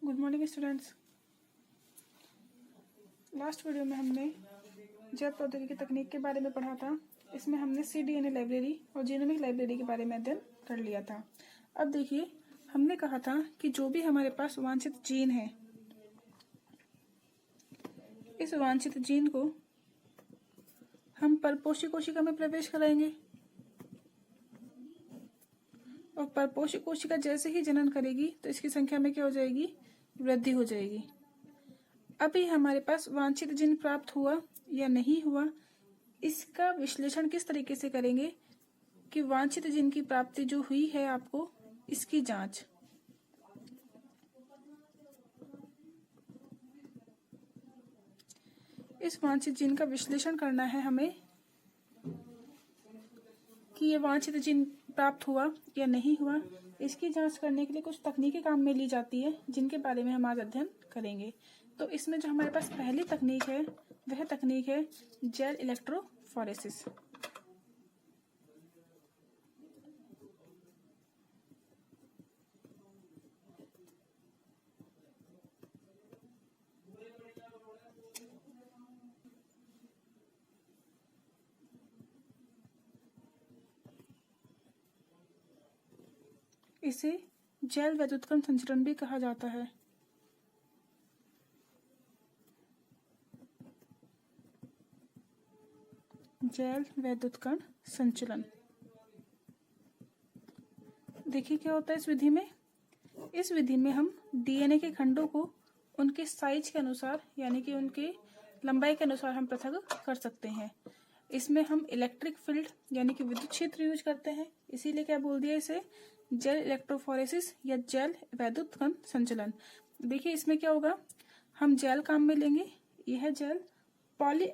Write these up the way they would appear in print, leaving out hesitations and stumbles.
Good morning students. Last video में हमने जैव प्रौद्योगिकी तकनीक के बारे में पढ़ा था। इसमें हमने cDNA लाइब्रेरी और जीनोमिक लाइब्रेरी के बारे में अध्ययन कर लिया था। अब देखिए, हमने कहा था कि जो भी हमारे पास वांछित जीन है, इस वांछित जीन को हम परपोषी कोशिका में प्रवेश कराएंगे और परपोषी कोशिका जैसे ही जनन करेगी तो इसकी संख्या में क्या हो जाएगी? वृद्धि हो जाएगी। अभी हमारे पास वांछित जीन प्राप्त हुआ या नहीं हुआ, इसका विश्लेषण किस तरीके से करेंगे कि वांछित जीन की प्राप्ति जो हुई है आपको, इसकी जांच। इस वांछित जीन का विश्लेषण करना है हमें कि ये वांछित जीन प्राप्त हुआ या नहीं हुआ। इसकी जांच करने के लिए कुछ तकनीकें काम में ली जाती है, जिनके बारे में हम आज अध्ययन करेंगे। तो इसमें जो हमारे पास पहली तकनीक है वह तकनीक है जेल इलेक्ट्रोफोरेसिस। इसे जैव वैद्युतकण संचरण भी कहा जाता है। जैव वैद्युतकण संचलन। देखिए क्या होता है इस विधि में। इस विधि में हम डीएनए के खंडों को उनके साइज के अनुसार, यानी कि उनके लंबाई के अनुसार हम पृथक कर सकते हैं। इसमें हम इलेक्ट्रिक फील्ड यानी कि विद्युत क्षेत्र यूज करते हैं, इसीलिए क्या बोल दिया इसे? जेल इलेक्ट्रोफोरेसिस या जेल वैद्युतकण संचलन। देखिए इसमें क्या होगा, हम जेल काम में लेंगे। यह जेल पॉली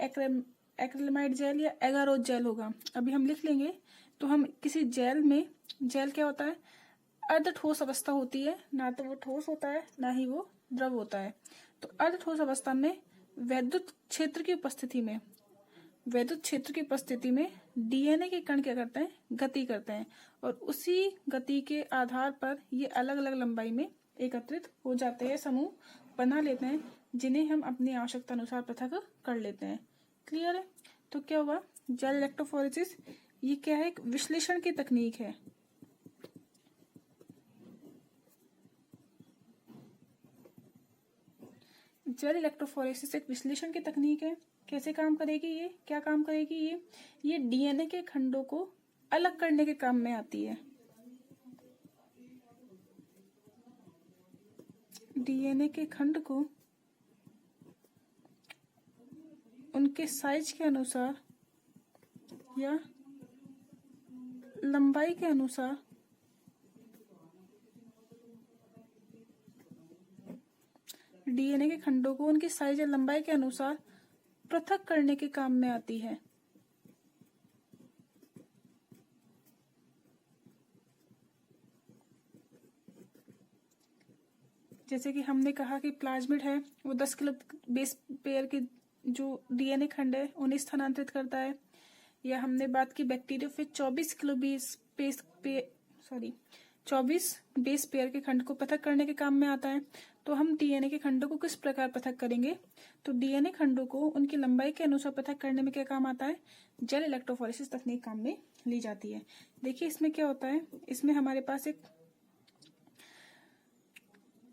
एक्रिलेमाइड जेल या एगारोज जेल होगा। अभी हम लिख लेंगे। तो हम किसी जेल में, जेल क्या होता है? अर्ध ठोस अवस्था होती है, ना तो वो ठोस होता है ना ही वो द्रव होता है। तो अर्ध ठोस अवस्था में विद्युत क्षेत्र की उपस्थिति में डीएनए के कण क्या करते हैं? गति करते हैं, और उसी गति के आधार पर ये अलग अलग लंबाई में एकत्रित हो जाते हैं, समूह बना लेते हैं, जिन्हें हम अपनी आवश्यकता अनुसार पृथक कर लेते हैं। क्लियर है? तो क्या हुआ? जेल इलेक्ट्रोफोरेसिस ये क्या है? एक विश्लेषण की तकनीक है। जेल इलेक्ट्रोफोरेसिस एक विश्लेषण की तकनीक है। कैसे काम करेगी ये? क्या काम करेगी ये डीएनए के खंडों को अलग करने के काम में आती है। डीएनए के खंड को उनके साइज के अनुसार या लंबाई के अनुसार डीएनए के खंडों को उनकी साइज या लंबाई के अनुसार पृथक करने के काम में आती है। जैसे कि हमने कहा कि प्लाज्मिड है, वो 10 किलो बेस पेयर के जो डीएनए खंड है उन्हें स्थानांतरित करता है। या हमने बात की बैक्टीरियोफेज 24 किलो बेस पेयर के खंड को पृथक करने के काम में आता है। तो हम डीएनए के खंडों को किस प्रकार पृथक करेंगे? तो डीएनए खंडों को उनकी लंबाई के अनुसार पृथक करने में क्या काम आता है? जेल इलेक्ट्रोफोरेसिस तकनीक काम में ली जाती है। देखिए इसमें क्या होता है, इसमें हमारे पास एक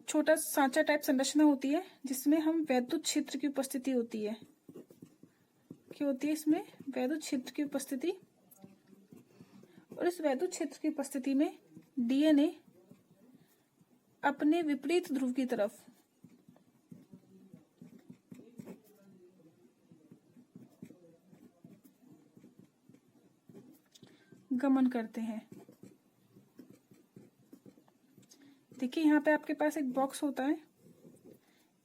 छोटा सांचा टाइप संरचना होती है, जिसमें हम वैद्युत क्षेत्र की उपस्थिति होती है। क्या होती है इसमें? वैद्युत क्षेत्र की उपस्थिति। और इस वैद्युत क्षेत्र की उपस्थिति में डीएनए अपने विपरीत ध्रुव की तरफ गमन करते हैं। देखिए यहाँ पे आपके पास एक बॉक्स होता है,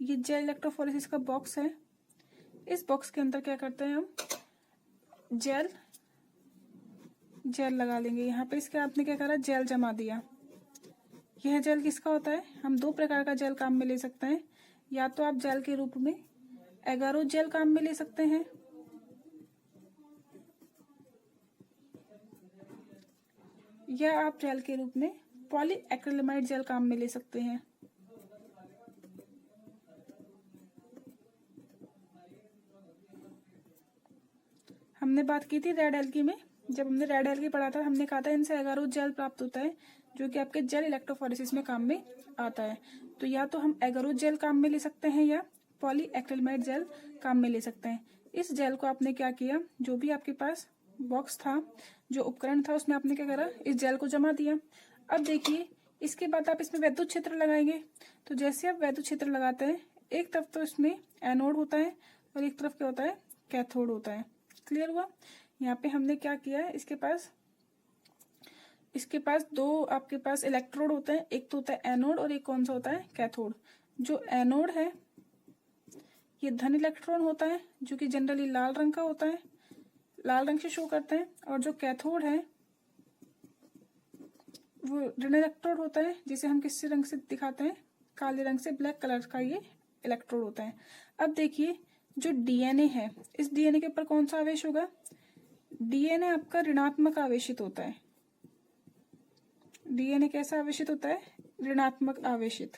ये जेल इलेक्ट्रोफोरेसिस का बॉक्स है। इस बॉक्स के अंदर क्या करते हैं, हम जेल लगा लेंगे। यहाँ पे इसके आपने क्या करा? जेल जमा दिया। यह जेल किसका होता है? हम दो प्रकार का जेल काम में ले सकते हैं। या तो आप जेल के रूप में एगारोज जेल काम में ले सकते हैं, या आप जेल के रूप में पॉलीएक्रिलेमाइड जेल काम में ले सकते हैं। हमने बात की थी रेड एल्गी में, जब हमने रेड एल्गी पढ़ा था हमने कहा था इनसे एगारोथ जेल प्राप्त होता है जो कि आपके जेल इलेक्ट्रोफोरेसिस में काम में आता है। तो या तो हम एगारोथ जेल काम में ले सकते हैं या पॉलीएक्रिलेमाइड जेल काम में ले सकते हैं। इस जेल को आपने क्या किया, जो भी आपके पास बॉक्स था, जो उपकरण था, उसमें आपने क्या करा, इस जेल को जमा दिया। अब देखिए इसके बाद आप इसमें वैद्युत क्षेत्र लगाएंगे। तो जैसे आप वैद्युत क्षेत्र लगाते हैं, एक तरफ तो इसमें एनोड होता है और एक तरफ क्या होता है, कैथोड होता है। क्लियर हुआ। यहाँ पे हमने क्या किया है, इसके पास दो आपके पास इलेक्ट्रोड होते हैं, एक तो होता है एनोड और एक कौन सा होता है, कैथोड। जो एनोड है ये धन इलेक्ट्रॉन होता है जो कि जनरली लाल रंग का होता है, लाल रंग से शो करते हैं। और जो कैथोड है वो ऋण इलेक्ट्रोड होता है, जिसे हम किस रंग से दिखाते हैं, काले रंग से, ब्लैक कलर का ये इलेक्ट्रोड होता है। अब देखिए जो डीएनए है, इस डीएनए के ऊपर कौन सा आवेश होगा, डीएनए आपका ऋणात्मक आवेशित होता है। डीएनए कैसा आवेशित होता है, ऋणात्मक आवेशित।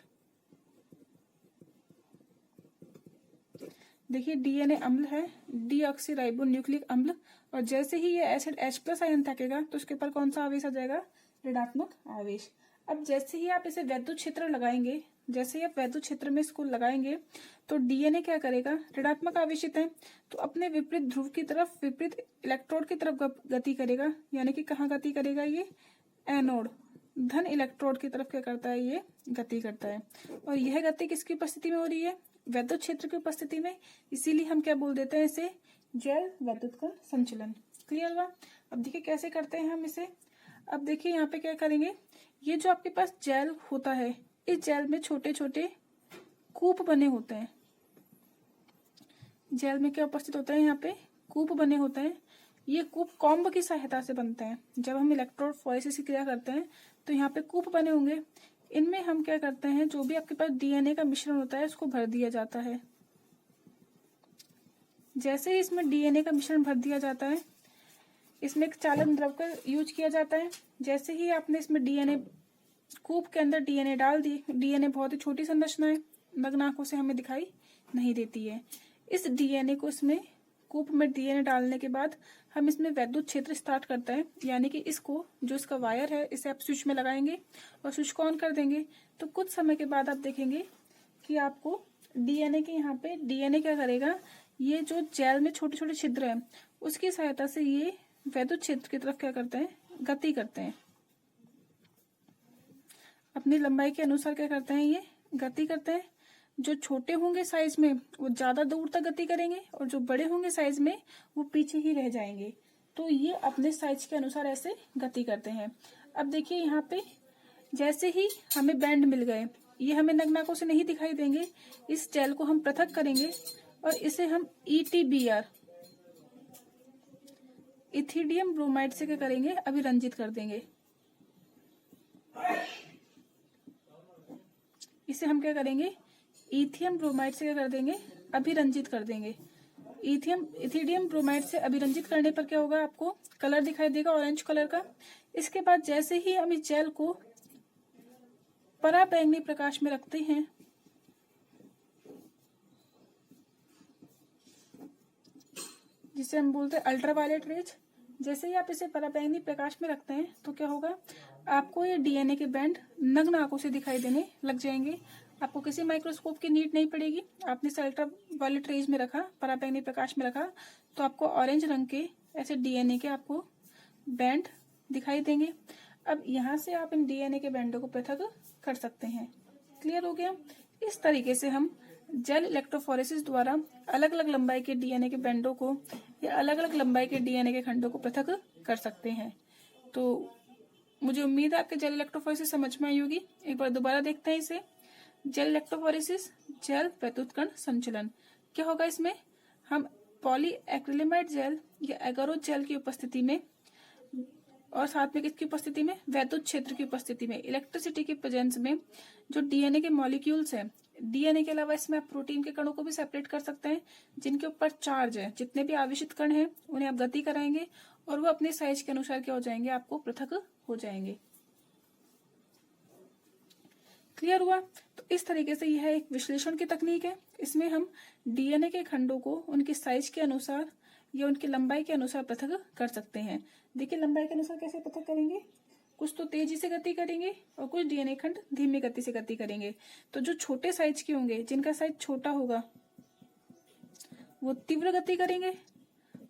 देखिए डीएनए अम्ल है, डीऑक्सीराइबो न्यूक्लिक अम्ल, और जैसे ही ये एसिड H+ आयन थकेगा तो उसके ऊपर कौन सा आवेश आ जाएगा, ऋणात्मक आवेश। अब जैसे ही आप इसे वैद्युत क्षेत्र लगाएंगे, जैसे ही आप वैद्युत क्षेत्र में इसको लगाएंगे तो डीएनए क्या करेगा, ऋणात्मक आवेशित है तो अपने विपरीत ध्रुव की तरफ, विपरीत इलेक्ट्रोड की तरफ गति करेगा। यानी कि कहाँ गति करेगा, ये एनोड, धन इलेक्ट्रोड की तरफ क्या करता है, ये गति करता है। और यह गति किसकी उपस्थिति में हो रही है, वैद्युत क्षेत्र की उपस्थिति में। इसीलिए हम क्या बोल देते हैं इसे, जैल वैद्युत कण संचलन। क्लियर हुआ। अब देखिए कैसे करते हैं हम इसे। अब देखिए यहाँ पे क्या करेंगे, ये जो आपके पास जेल होता है, इस जेल में छोटे छोटे कूप बने होते हैं। जेल में क्या उपस्थित होता है, यहाँ पे कूप बने होते हैं। ये कूप कॉम्ब की सहायता से बनते हैं। जब हम इलेक्ट्रोफोरेसिस की क्रिया करते हैं तो यहाँ पे कूप बने होंगे। इनमें हम क्या करते हैं, जो भी आपके पास डीएनए का मिश्रण होता है उसको भर दिया जाता है। जैसे ही इसमें डीएनए का मिश्रण भर दिया जाता है, इसमें एक चालन द्रव का यूज किया जाता है। जैसे ही आपने इसमें डीएनए, कूप के अंदर डीएनए डाल दी, डीएनए बहुत ही छोटी संरचना है, नग्न आंखों से हमें दिखाई नहीं देती है। इस डीएनए को, इसमें कूप में डीएनए डालने के बाद हम इसमें वैद्युत क्षेत्र स्टार्ट करते हैं। यानी कि इसको, जो इसका वायर है, इसे आप स्विच में लगाएंगे और स्विच को ऑन कर देंगे। तो कुछ समय के बाद आप देखेंगे कि आपको डीएनए के यहाँ पे, डीएनए क्या करेगा, ये जो जेल में छोटे छोटे छिद्र है उसकी सहायता से ये वैद्युत क्षेत्र की तरफ क्या करते हैं, गति करते हैं। अपनी लंबाई के अनुसार क्या करते हैं, ये गति करते हैं। जो छोटे होंगे साइज में वो ज्यादा दूर तक गति करेंगे और जो बड़े होंगे साइज में वो पीछे ही रह जाएंगे। तो ये अपने साइज के अनुसार ऐसे गति करते हैं। अब देखिए यहाँ पे जैसे ही हमें बैंड मिल गए, ये हमें नग्न आंखों से नहीं दिखाई देंगे। इस जेल को हम पृथक करेंगे और इसे हम ETBr, इथिडियम ब्रोमाइड से क्या करेंगे, अभिरंजित कर देंगे। इसे हम क्या करेंगे, इथियम ब्रोमाइड से क्या कर देंगे, अभिरंजित कर देंगे। इथिडियम ब्रोमाइड से अभिरंजित करने पर क्या होगा, आपको कलर दिखाई देगा ऑरेंज कलर का। इसके बाद जैसे ही हम इस जेल को पराबैंगनी प्रकाश में रखते हैं, जिसे हम बोलते हैं अल्ट्रावायलेट रेज, जैसे ही आप इसे पराबैंगनी प्रकाश में रखते हैं तो क्या होगा, आपको ये डीएनए के बैंड नग्न आंखों से दिखाई देने लग जाएंगे। आपको किसी माइक्रोस्कोप की नीड नहीं पड़ेगी। आपने इसे अल्ट्रावायलेट रेज में रखा, पराबैंगनी प्रकाश में रखा, तो आपको ऑरेंज रंग के ऐसे डीएनए के आपको बैंड दिखाई देंगे। अब यहाँ से आप इन डीएनए के बैंडों को पृथक कर सकते हैं। क्लियर हो गया। इस तरीके से हम जेल इलेक्ट्रोफोरेसिस द्वारा अलग अलग लंबाई के डीएनए के बैंडों को या अलग अलग लंबाई के डीएनए के खंडों को पृथक कर सकते हैं। तो मुझे उम्मीद है आपके जेल इलेक्ट्रोफोरेसिस समझ में आई होगी। एक बार दोबारा देखते हैं इसे। जेल इलेक्ट्रोफोरेसिस, जेल वैद्युत कण संचलन। क्या होगा इसमें, हम पॉलीएक्रिलेमाइड जेल या एगारोथ जेल की उपस्थिति में और साथ में किसकी उपस्थिति में, वैद्युत क्षेत्र की उपस्थिति में, इलेक्ट्रिसिटी के प्रेजेंस में जो डीएनए के मॉलिक्यूल्स हैं, डीएनए के अलावा इसमें आप प्रोटीन के कणों को भी सेपरेट कर सकते हैं जिनके ऊपर चार्ज है। जितने भी आवेशित कण हैं उन्हें आप गति कराएंगे और वो अपने साइज के अनुसार क्या हो जाएंगे, आपको पृथक हो जाएंगे। क्लियर हुआ? तो इस तरीके से यह एक विश्लेषण की तकनीक है। इसमें हम डीएनए के खंडों को उनकी साइज के अनुसार या उनकी लंबाई के अनुसार पृथक कर सकते हैं। देखिए लंबाई के अनुसार कैसे पृथक करेंगे, कुछ तो तेजी से गति करेंगे और कुछ डीएनए खंड धीमी गति से गति करेंगे। तो जो छोटे साइज के होंगे, जिनका साइज छोटा होगा, वो तीव्र गति करेंगे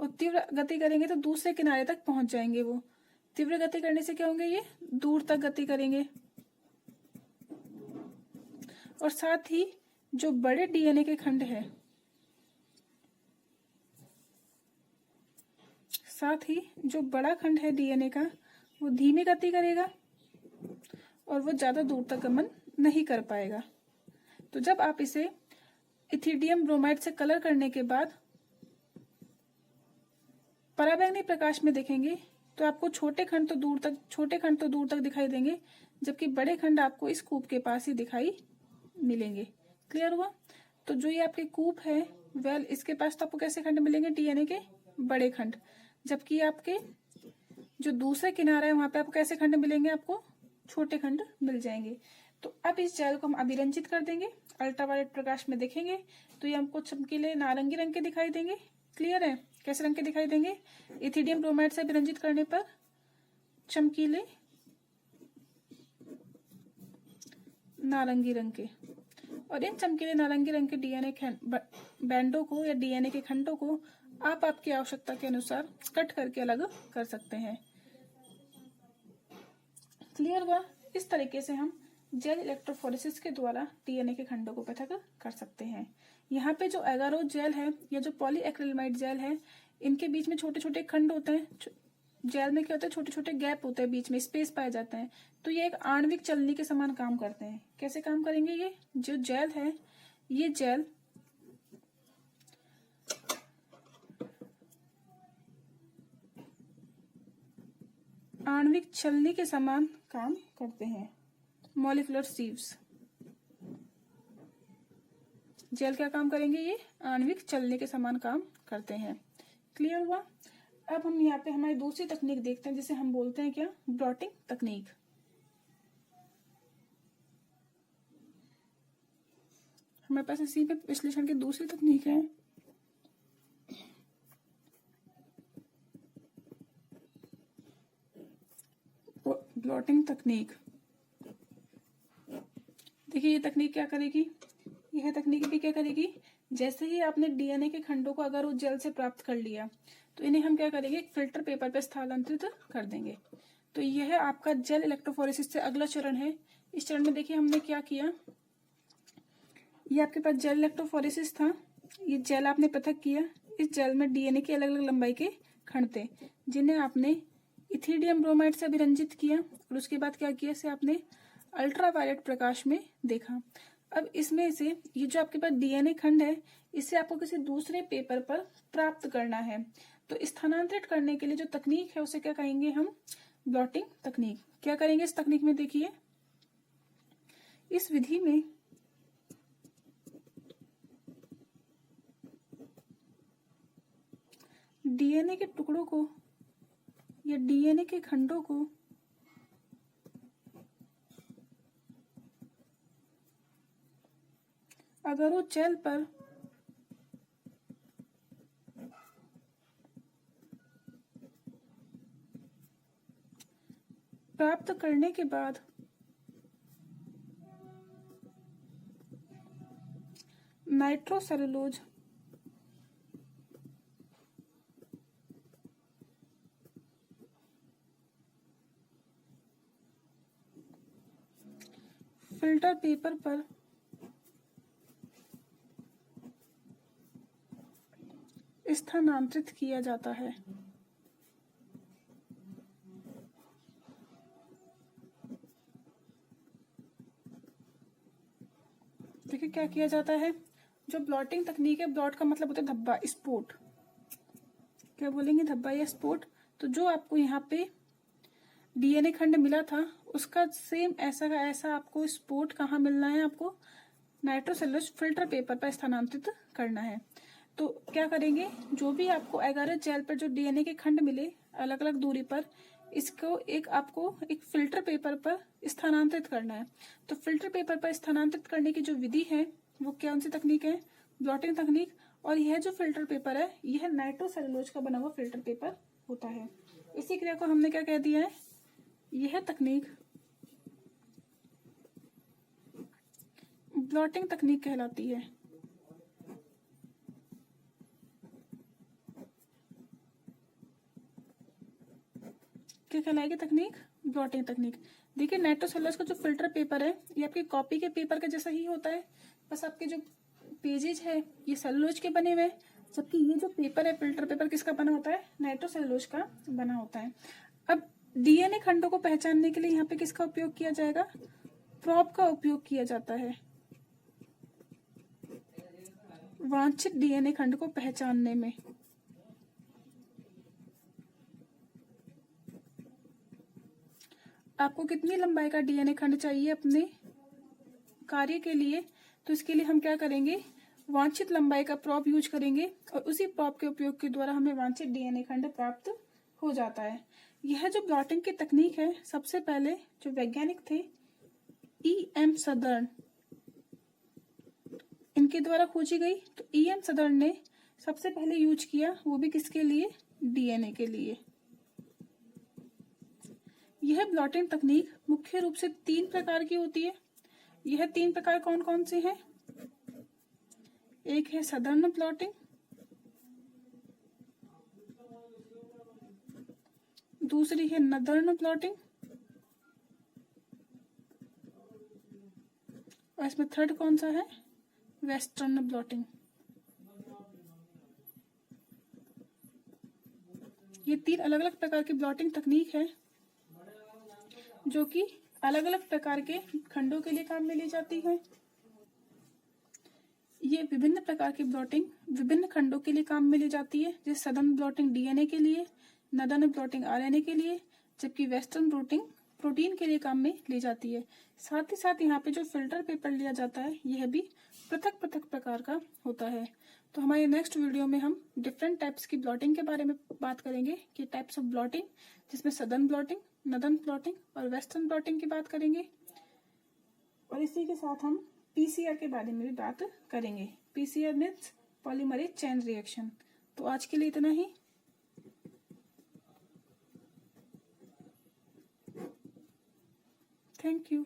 और तीव्र गति करेंगे तो दूसरे किनारे तक पहुंच जाएंगे। वो तीव्र गति करने से क्या होंगे, ये दूर तक गति करेंगे। और साथ ही जो बड़े डीएनए के खंड है, साथ ही जो बड़ा खंड है डीएनए का, वो धीमी गति करेगा और वो ज्यादा दूर तक गमन नहीं कर पाएगा। तो जब आप इसे इथिडियम ब्रोमाइड से कलर करने के बाद पराबैंगनी प्रकाश में देखेंगे तो आपको छोटे खंड तो दूर तक दिखाई देंगे, जबकि बड़े खंड आपको इस कूप के पास ही दिखाई मिलेंगे। क्लियर हुआ? तो जो ये आपके कूप है, वेल इसके पास तो आपको कैसे खंड मिलेंगे, डीएनए के बड़े खंड, जबकि आपके जो दूसरे किनारा है वहां पे आपको कैसे खंड मिलेंगे, आपको छोटे खंड मिल जाएंगे। तो अब इस जेल को हम अभिरंजित कर देंगे, अल्ट्रावायलेट प्रकाश में देखेंगे तो ये हमको चमकीले नारंगी रंग के दिखाई देंगे। क्लियर है? कैसे रंग के दिखाई देंगे, इथिडियम ब्रोमाइड से अभिरंजित करने पर चमकीले नारंगी रंग के। और इन चमकीले नारंगी रंग के डीएनए बैंडों को या डीएनए के खंडों को आप आपकी आवश्यकता के अनुसार कट करके अलग कर सकते हैं। क्लियर हुआ? इस तरीके से हम जेल इलेक्ट्रोफोरेसिस के द्वारा डीएनए के खंडों को पृथक कर सकते हैं। यहाँ पे जो एगारोज जेल है या जो पॉलीएक्रिलामाइड जेल है, इनके बीच में छोटे छोटे खंड होते हैं। जेल में क्या होता है, छोटे छोटे गैप होते हैं, बीच में स्पेस पाए जाते हैं। तो ये एक आणविक चलनी के समान काम करते हैं। कैसे काम करेंगे, ये जो जेल है, ये जेल आणविक छलनी के समान काम करते हैं। मॉलिक्यूलर सीव्स जेल क्या काम करेंगे, ये आणविक चलने के समान काम करते हैं। क्लियर हुआ? अब हम यहाँ पे हमारी दूसरी तकनीक देखते हैं, जिसे हम बोलते हैं क्या, ब्लॉटिंग तकनीक। हमारे पास इसी में विश्लेषण की दूसरी तकनीक है, ब्लॉटिंग तकनीक। देखिए ये तकनीक क्या करेगी, यह तकनीक भी क्या करेगी, जैसे ही आपने डीएनए के खंडों को अगर उस जेल से प्राप्त कर लिया तो इन्हें हम क्या करेंगे, एक फिल्टर पेपर पे स्थानांतरित कर देंगे। तो यह आपका जेल इलेक्ट्रोफोरेसिस से अगला चरण है। इस चरण में देखिए हमने क्या किया, ये आपके पास जेल इलेक्ट्रोफोरेसिस था, ये जेल आपने पृथक किया। इस जेल में डीएनए की अलग अलग लंबाई के खंड थे, जिन्हें आपने इथिडियम ब्रोमाइड से अभिरंजित किया और उसके बाद क्या किया, इसे आपने अल्ट्रावायलेट प्रकाश में देखा। अब इसमें से ये जो आपके पास डीएनए खंड है, इसे आपको किसी दूसरे पेपर पर प्राप्त करना है। तो स्थानांतरित करने के लिए जो तकनीक है उसे क्या कहेंगे हम, ब्लॉटिंग तकनीक। क्या करेंगे इस तकनीक में, देखिए इस विधि में डीएनए के टुकड़ों को या डीएनए के खंडों को अगर वो जेल पर प्राप्त करने के बाद नाइट्रोसेलुलोज फिल्टर पेपर पर स्थानांतरित किया जाता है। देखिए क्या किया जाता है, जो ब्लॉटिंग तकनीक है, ब्लॉट का मतलब होता है धब्बा, स्पॉट। क्या बोलेंगे, धब्बा या स्पॉट। तो जो आपको यहाँ पे डीएनए खंड मिला था, उसका सेम ऐसा का ऐसा आपको स्पॉट कहाँ मिलना है, आपको नाइट्रोसेलुलोज फिल्टर पेपर पर स्थानांतरित करना है। तो क्या करेंगे, जो भी आपको एगारोज जेल पर जो डीएनए के खंड मिले अलग अलग दूरी पर, इसको आपको एक फिल्टर पेपर पर स्थानांतरित करना है। तो फिल्टर पेपर पर स्थानांतरित करने की जो विधि है वो कौन सी तकनीक है? ब्लॉटिंग तकनीक। और यह जो फिल्टर पेपर है यह नाइट्रोसेलुलोज का बना हुआ फिल्टर पेपर होता है। इसी क्रिया को हमने क्या कह दिया है? यह तकनीक ब्लॉटिंग तकनीक कहलाती है। क्या कहलाएगी तकनीक? ब्लॉटिंग तकनीक। देखिए नाइट्रोसेलुलोज का जो फिल्टर पेपर है ये आपकी कॉपी के पेपर का जैसा ही होता है, बस आपके जो पेजेज है ये सेलुलोज के बने हुए हैं, जबकि ये जो पेपर है फिल्टर पेपर किसका बना होता है? नाइट्रोसेलुलोज का बना होता है। अब डीएनए खंडों को पहचानने के लिए यहाँ पे किसका उपयोग किया जाएगा? प्रोब का उपयोग किया जाता है वांछित डीएनए खंड को पहचानने में। आपको कितनी लंबाई का डीएनए खंड चाहिए अपने कार्य के लिए? तो इसके लिए हम क्या करेंगे? वांछित लंबाई का प्रोब यूज करेंगे और उसी प्रोब के उपयोग के द्वारा हमें वांछित डीएनए खंड प्राप्त हो जाता है। यह जो ब्लॉटिंग की तकनीक है सबसे पहले जो वैज्ञानिक थे E.M. सदर्न, इनके द्वारा खोजी गई। तो E.M. सदर्न ने सबसे पहले यूज किया, वो भी किसके लिए? डीएनए के लिए। यह ब्लॉटिंग तकनीक मुख्य रूप से 3 प्रकार की होती है। यह 3 प्रकार कौन कौन से हैं? एक है सदर्न ब्लॉटिंग, दूसरी है नदर्न ब्लॉटिंग और इसमें थर्ड कौन सा है? Western blotting. ये 3 अलग अलग प्रकार की ब्लॉटिंग तकनीक है जो कि अलग अलग प्रकार के खंडों के लिए काम में ली जाती है। ये विभिन्न प्रकार की ब्लॉटिंग विभिन्न खंडों के लिए काम में ली जाती है, जैसे सदर्न ब्लॉटिंग डीएनए के लिए, नदर्न ब्लॉटिंग आरएनए के लिए, जबकि वेस्टर्न ब्लॉटिंग प्रोटीन के लिए काम में ली जाती है। साथ ही साथ यहाँ पे जो फिल्टर पेपर लिया जाता है यह भी पृथक पृथक प्रकार का होता है। तो हमारे नेक्स्ट वीडियो में हम डिफरेंट टाइप्स की ब्लॉटिंग के बारे में बात करेंगे कि टाइप्स ऑफ ब्लॉटिंग, जिसमें सदर्न ब्लॉटिंग, नदर्न ब्लॉटिंग और वेस्टर्न ब्लॉटिंग की बात करेंगे। और इसी के साथ हम पीसीआर के बारे में भी बात करेंगे। PCR means polymerase chain reaction. तो आज के लिए इतना ही। Thank you.